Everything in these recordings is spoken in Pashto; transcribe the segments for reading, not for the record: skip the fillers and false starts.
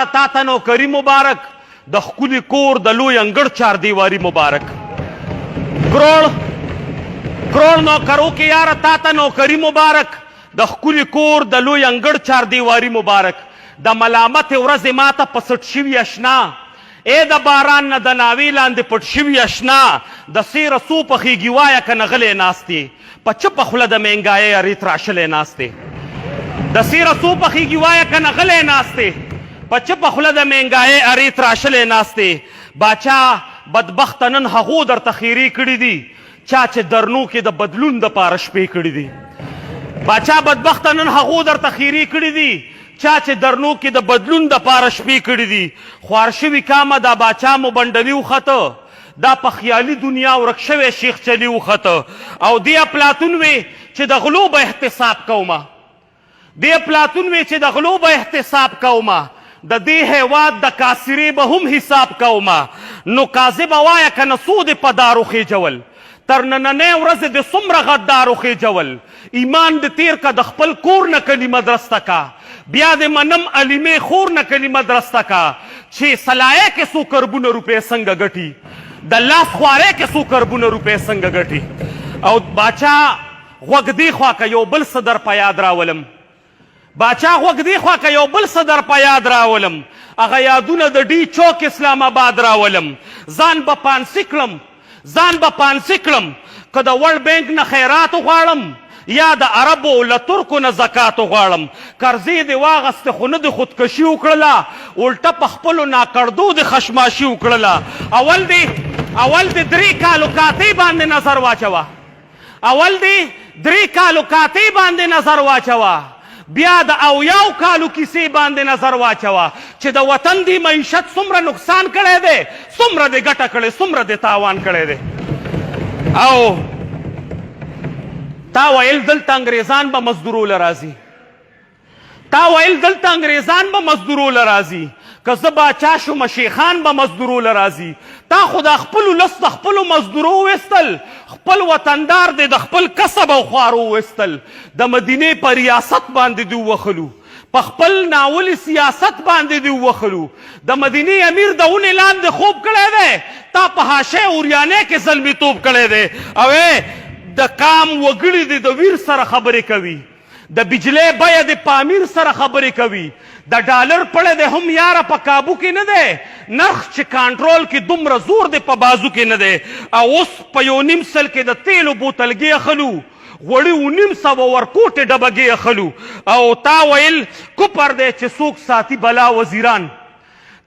تا ته نوکري مبارک، د ښکلي کور د لوی انګړ چاردیواري مبارک. کروڑ نوکرو کې یاره تا ته نوکري مبارک، د ښکلي کور د لوی انګړ چاردیواري مبارک. د ملامت ورځې ماته په سټ شوي اشنا، ای د باران نه د ناوې لاندې پټ شوي اشنا، د سیره څو پخېږي وایه که نه غلی ناستې، په چپه خوله د مهنګایۍ اریت راشلی ناستې. د سیره څو پخېږي وایه که نه غلی ناستې، په چپه خوله د مهنګایۍ اریت راشلی ناستې. باچا بدبخته نن هغو درته خیرې کړي دي چا چې درنو کې د بدلون دپاره شپې کړي دي. باچا بدبخته نن هغو درته خیرې کړي دي چا چې درنو کې د بدلون دپاره شپې کړي دي. خوار شوي کامه دا باچا مو بنډلي وخته، دا په خیالي دنیا ورک شوی شیخ چلي وخته. او دې اپلاتون وی چې د غلو به احتساب کومه، دې اپلاتون وی چې د غلو به احتساب کومه، د دې هیواد د کاسرې به هم حساب کومه. نو کاذبه وایه که نه څو دې په دارو خېجول، تر نننۍ ورځې د څومره غدارو خېجول. ایمان د تیر که د خپل کور نه کلمه درسته کا، بیا د منم علیمې خور نه کلمه درسته کا، چې سلایه کې څو کربونه روپۍ څنګه ګټي، د لاس خوارۍ کې څو کربونه روپۍ څنګه ګټي. او باچا غوږ دې خوا که یو بل څه در په یاد راولم، باچا غوږ دې خوا که یو بل څه در په یاد راولم، هغه یادونه د ډي چوک اسلام آباد راولم. ځان به پانسي کړم، ځان به پانسي کړم، که د ورلډ بینک نه خیرات غواړم یا د عربو له ترکو نه زکات غواړم. قرضې دې واغسته خو نه د خودکشي وکړله، الټه په خپلو ناکړدو د خشماشي وکړله. اول دې 3 کالو کاتې باندې نظر واچوه، اول دې 3 کالو کاتې باندې نظر واچوه، بیا د 70 کالو کیسې باندې نظر واچوه چې د وطن دی معیشت څومره نقصان کړی دی، څومره دې ګټه کړې، څومره دې تاوان کړی دی. او تا ویل دلته انګریزان به مزدورو راځي، تا ویل دلته انګریزان به مزدورو راځي، که زه باچا شوم شیخان به مزدورو راځي. تا خو د خپلو لس د خپلو مزدورو ویستل، خپل وطندار دی د خپل کسب او خوارو ویستل. د مدینې په ریاست باندې دی ووخلو، په خپل ناولي سیاست باندې دی ووخلو. د مدینې امیر د ونې لاندې خوب کړی دی، تا په حاشیې اوریانۍ کې زلمیتوب کړی دی. او د قام وګړي دې د ویر سره خبرې کوي، د بجلی بیه د پامیر سره خبرې کوي، د ډالر پړی دی هم یاره په کابو کې نه دی، نرخ چې کانټرول کې دومره زور دی په بازو کې نه دی. او اوس په 1.5 سل کې د تیلو بوتلګې اخلو، غوړي 1.5 ورکوټې ډبګې اخلو. او تا ویل کفر دی چې څوک ساتي بلا وزیران،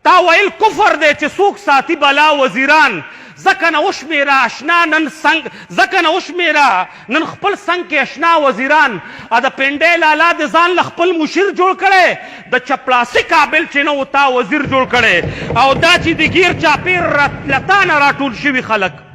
تا ویل کفر دی چې څوک ساتي بلا وزیران. ځکه نه وشمېره اشنا نن څنګ، ځکه نه وشمېره نن خپل څنګ کې اشنا وزیران. د پنډۍ لالا د ځان له خپل مشیر جوړ کړی، د چپلاسي کابل چې نه و تا وزیر جوړ کړی. او دا چې د ګیر چاپیر له تا نه راټول شوي خلک،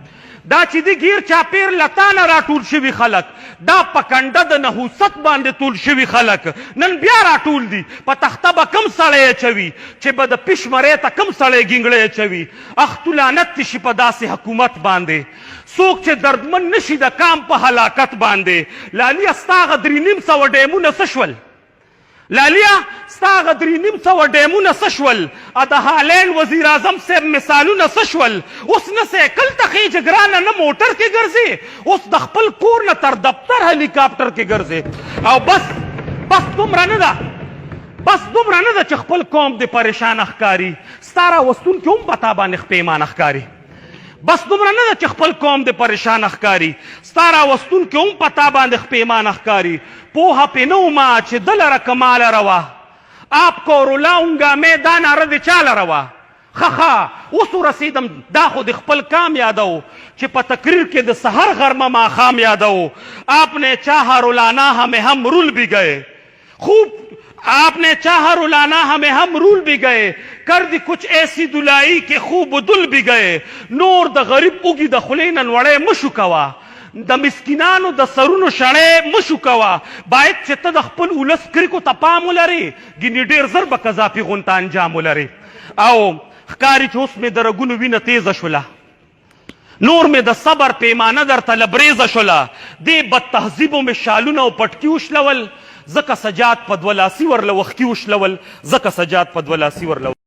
دا چې د ګیر چاپیر له تا نه راټول شوي خلک، دا په کنډه د نحوست باندې ټول شوي خلک نن بیا راټول دي. په تخته به کم سړی اچوي چې به د پیشمرۍ ته کم سړی ګینګړی اچوي. اختو لعنت شي په داسې حکومت باندې، څوک چې دردمن نشي د کام په هلاکت باندې. لاليه ستا هغه 3.5 ډیمونه څه شول؟ لاليه ستا هغه 3.5 ډیمونه څه شول؟ د هالینډ وزیر اعظم صاحب مثالونه څه شول؟ اوس نه سایکل ته خېجه ګرانه، نه موټر کې ګرځې، اوس د خپل کور نه تر دفتر هلیکاپټر کې ګرځې. او بس دومره نه ده، بس دومره نه ده چې خپل قوم دې پریشان ښکاري، ستا راوستونکي هم په تا باندې پیمانه ښکاري. بس دومره نه ده چې خپل قوم دې پریشان ښکاري، ستا راوستونکي هم په تا باندې پیمانه ښکاري. پوهه پې نه وما چې ده لره کمال روا، آپ کو رلاؤنگا میں دا نعره دې چا لره وه؟ ښه اوس ورسېدم، دا خو د خپل کام یادو چې په تقریر کې د سحر غرمه ماښام یادو. آپ نے چاہا رلانا ہمیں ہم رول بھی گئے، خوب آپ نے چاہا رلانا ہمیں ہم رول بھی گئے، کر دی کچھ ایسی دلائی کہ خوب دل بھی گئے. نور د غریب اوږي د خولې نه نوړی مشو کوه، د مسکینانو د سرونو شړی مشو کوه. باید چې ته د خپل ولس کرکو ته پام ولرې، ګینې ډېر زر به قذافي غونته انجام ولرې. او ښکاري چې اوس مې د رګونو وینه تیزه شوله، نور مې د صبر پیمانه درته لبریزه شوله. دې بد تهذیبو مې شالونه او پټکي وشلول، زکه سجاد په 2 لاسي ورله وښکي وشلول زکه سجاد په 2 لاسي ورله